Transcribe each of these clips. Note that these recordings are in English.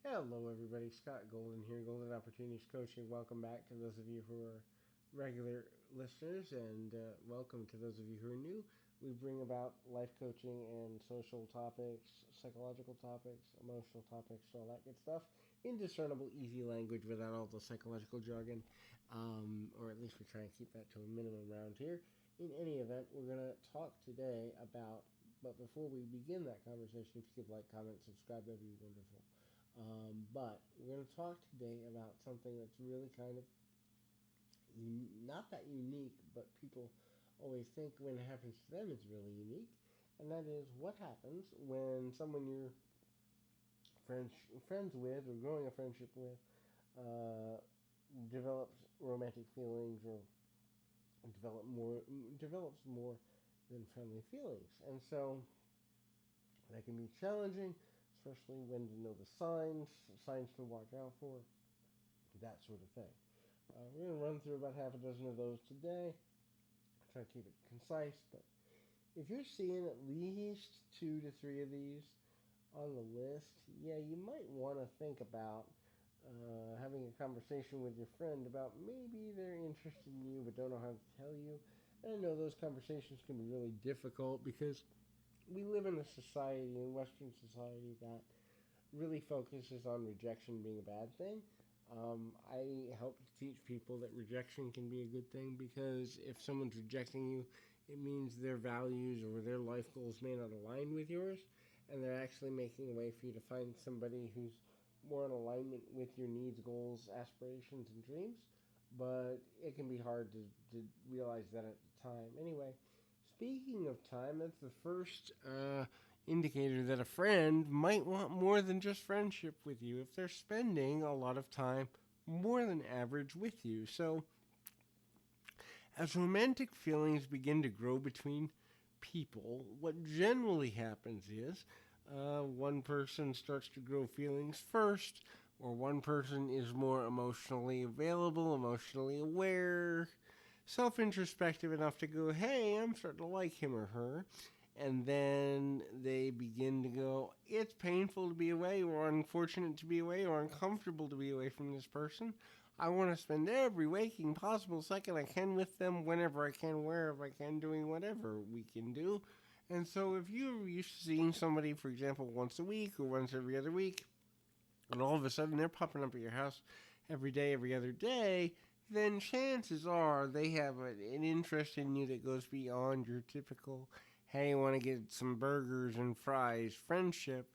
Hello, everybody. Scott Golden here, Golden Opportunities Coaching. Welcome back to those of you who are regular listeners, and welcome to those of you who are new. We bring about life coaching and social topics, psychological topics, emotional topics, all that good stuff in discernible, easy language without all the psychological jargon, or at least we try and keep that to a minimum around here. In any event, we're going to talk today about, but before we begin that conversation, if you could like, comment, subscribe, that'd be wonderful. But we're going to talk today about something that's really kind of not that unique, but people always think when it happens to them it's really unique, and that is what happens when someone you're friends friends with or growing a friendship with uh, develops romantic feelings or develop more develops more than friendly feelings, and so that can be challenging, especially when to know the signs to watch out for, that sort of thing. We're going to run through about half a dozen of those today. Try to keep it concise, but if you're seeing at least 2 to 3 of these on the list, yeah, you might want to think about having a conversation with your friend about maybe they're interested in you but don't know how to tell you. And I know those conversations can be really difficult because we live in a society, in Western society, that really focuses on rejection being a bad thing. I help to teach people that rejection can be a good thing because if someone's rejecting you, it means their values or their life goals may not align with yours, and they're actually making a way for you to find somebody who's more in alignment with your needs, goals, aspirations, and dreams. But it can be hard to realize that at the time. Anyway, speaking of time, that's the first indicator that a friend might want more than just friendship with you if they're spending a lot of time more than average with you. So, as romantic feelings begin to grow between people, what generally happens is one person starts to grow feelings first, or one person is more emotionally available, emotionally aware, self introspective enough to go, hey, I'm starting to like him or her. And then they begin to go, it's painful to be away, or unfortunate to be away, or uncomfortable to be away from this person. I want to spend every waking possible second I can with them, whenever I can, wherever I can, doing whatever we can do. And so, if you're used to seeing somebody, for example, once a week or once every other week, and all of a sudden they're popping up at your house every day, every other day, then chances are they have an interest in you that goes beyond your typical, hey, I want to get some burgers and fries friendship.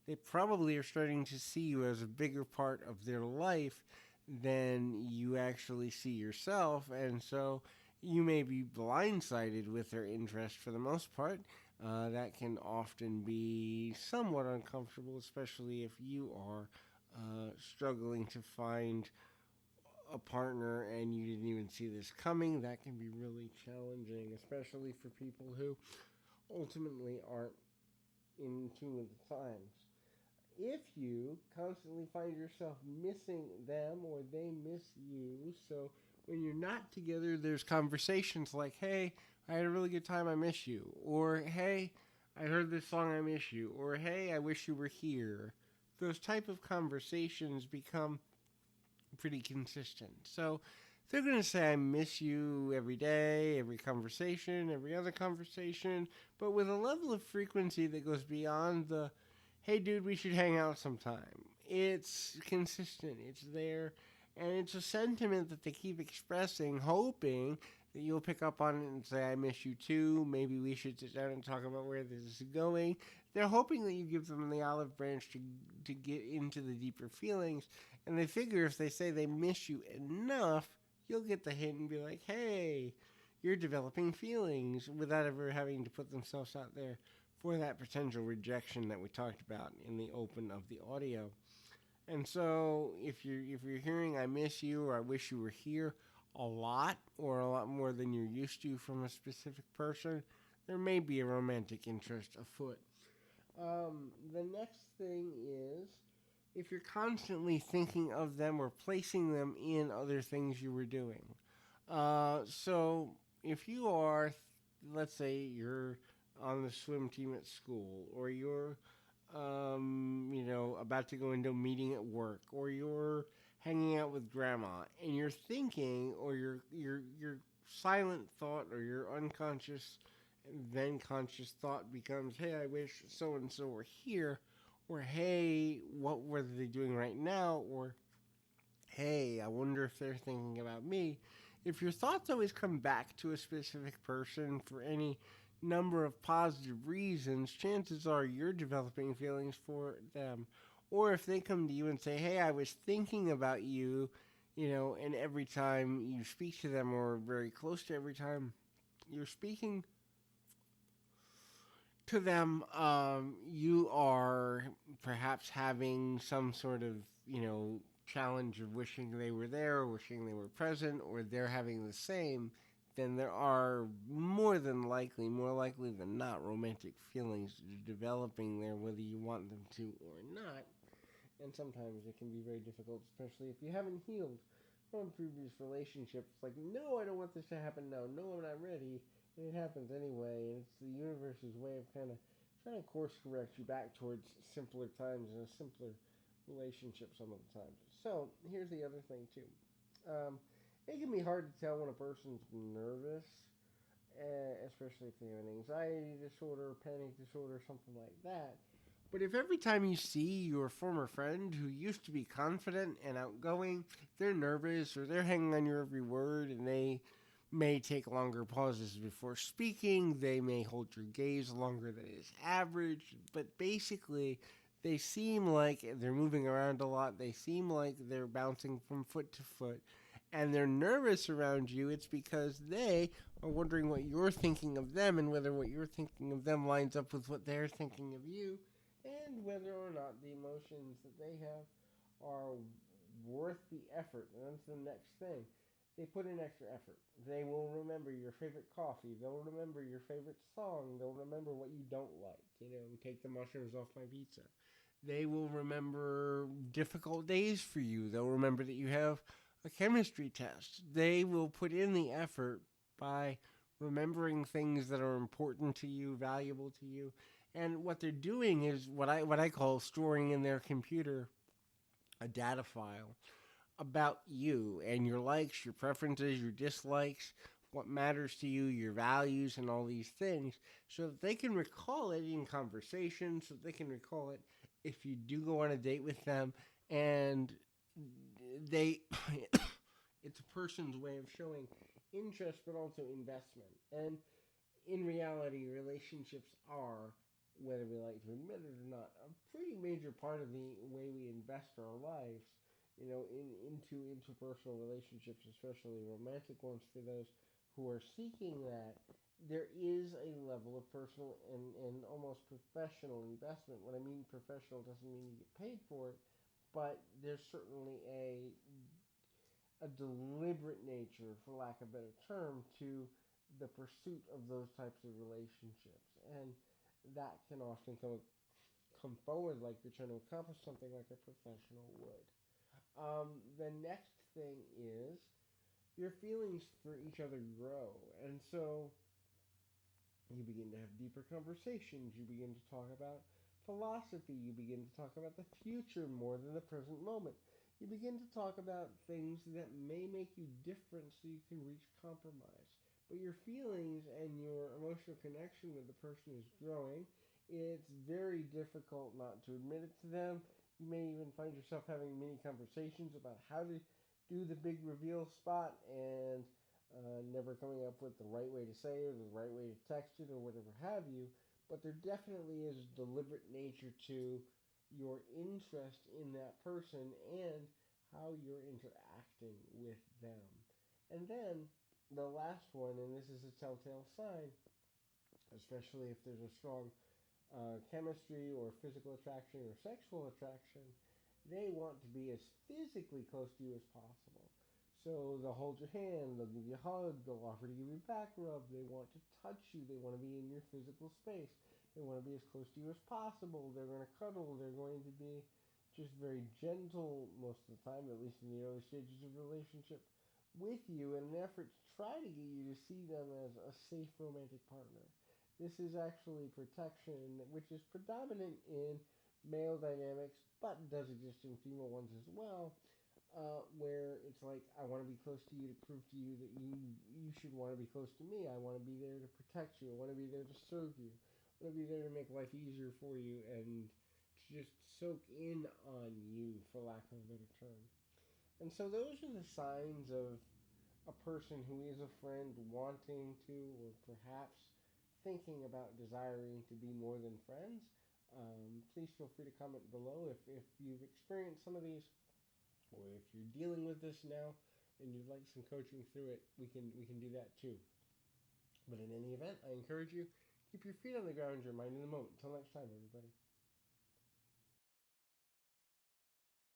They probably are starting to see you as a bigger part of their life than you actually see yourself. And so you may be blindsided with their interest for the most part. That can often be somewhat uncomfortable, especially if you are struggling to find a partner and you didn't even see this coming. That can be really challenging, especially for people who ultimately aren't in tune with the times. If you constantly find yourself missing them or they miss you, so when you're not together, there's conversations like, hey, I had a really good time, I miss you. Or, hey, I heard this song, I miss you. Or, hey, I wish you were here. Those type of conversations become pretty consistent. So they're going to say, I miss you every day, every conversation, every other conversation, but with a level of frequency that goes beyond the, hey, dude, we should hang out sometime. It's consistent, it's there, and it's a sentiment that they keep expressing, hoping that you'll pick up on it and say, I miss you too. Maybe we should sit down and talk about where this is going. They're hoping that you give them the olive branch to get into the deeper feelings. And they figure if they say they miss you enough, you'll get the hint and be like, hey, you're developing feelings without ever having to put themselves out there for that potential rejection that we talked about in the open of the audio. And so if you're hearing I miss you or I wish you were here a lot or a lot more than you're used to from a specific person, there may be a romantic interest afoot. The next thing is if you're constantly thinking of them or placing them in other things you were doing. So if you are, let's say you're on the swim team at school, or you're about to go into a meeting at work, or you're hanging out with grandma, and you're thinking, or your silent thought, or your unconscious, then conscious thought becomes, "Hey, I wish so and so were here," or "Hey, what were they doing right now?" or "Hey, I wonder if they're thinking about me." If your thoughts always come back to a specific person for any number of positive reasons, chances are you're developing feelings for them. Or if they come to you and say, "Hey, I was thinking about you," and every time you speak to them, or very close to every time you're speaking to them, you are perhaps having some sort of, challenge of wishing they were there, wishing they were present, or they're having the same, then there are more likely than not, romantic feelings developing there, whether you want them to or not. And sometimes it can be very difficult, especially if you haven't healed from previous relationships. Like, no, I don't want this to happen now. No, I'm not ready. And it happens anyway. And it's the universe's way of kind of trying to course correct you back towards simpler times and a simpler relationship some of the times. So, here's the other thing, too. Um, it can be hard to tell when a person's nervous, especially if they have an anxiety disorder, panic disorder, something like that. But if every time you see your former friend who used to be confident and outgoing, they're nervous, or they're hanging on your every word, and they may take longer pauses before speaking, they may hold your gaze longer than is average, but basically they seem like they're moving around a lot, they seem like they're bouncing from foot to foot, and they're nervous around you, it's because they are wondering what you're thinking of them, and whether what you're thinking of them lines up with what they're thinking of you, and whether or not the emotions that they have are worth the effort. And that's the next thing. They put in extra effort. They will remember your favorite coffee. They'll remember your favorite song. They'll remember what you don't like. Take the mushrooms off my pizza. They will remember difficult days for you. They'll remember that you have a chemistry test. They will put in the effort by remembering things that are important to you, valuable to you. And what they're doing is what I call storing in their computer a data file about you and your likes, your preferences, your dislikes, what matters to you, your values, and all these things, so that they can recall it in conversation, so they can recall it if you do go on a date with them, and they it's a person's way of showing interest but also investment. And in reality, relationships are, whether we like to admit it or not, a pretty major part of the way we invest our lives, into interpersonal relationships, especially romantic ones for those who are seeking that. There is a level of personal and almost professional investment. What I mean professional doesn't mean you get paid for it, but there's certainly a deliberate nature, for lack of a better term, to the pursuit of those types of relationships. And that can often come forward like you're trying to accomplish something like a professional would. The next thing is your feelings for each other grow. And so you begin to have deeper conversations. You begin to talk about philosophy. You begin to talk about the future more than the present moment. You begin to talk about things that may make you different so you can reach compromise. But your feelings and your emotional connection with the person is growing. It's very difficult not to admit it to them. You may even find yourself having many conversations about how to do the big reveal spot, and never coming up with the right way to say it or the right way to text it or whatever have you. But there definitely is a deliberate nature to your interest in that person and how you're interacting with them. And then the last one, and this is a telltale sign, especially if there's a strong chemistry or physical attraction or sexual attraction, they want to be as physically close to you as possible. So they'll hold your hand, they'll give you a hug, they'll offer to give you a back rub, they want to touch you, they want to be in your physical space, they want to be as close to you as possible, they're going to cuddle, they're going to be just very gentle most of the time, at least in the early stages of a relationship, with you in an effort to try to get you to see them as a safe romantic partner. This is actually protection, which is predominant in male dynamics, but does exist in female ones as well, where it's like I want to be close to you to prove to you that you should want to be close to me. I want to be there to protect you. I want to be there to serve you. I want to be there to make life easier for you and to just soak in on you, for lack of a better term. And so those are the signs of a person who is a friend wanting to, or perhaps thinking about desiring to be more than friends. Please feel free to comment below if you've experienced some of these, or if you're dealing with this now and you'd like some coaching through it. We can do that too. But in any event, I encourage you, keep your feet on the ground, your mind in the moment. Until next time, everybody.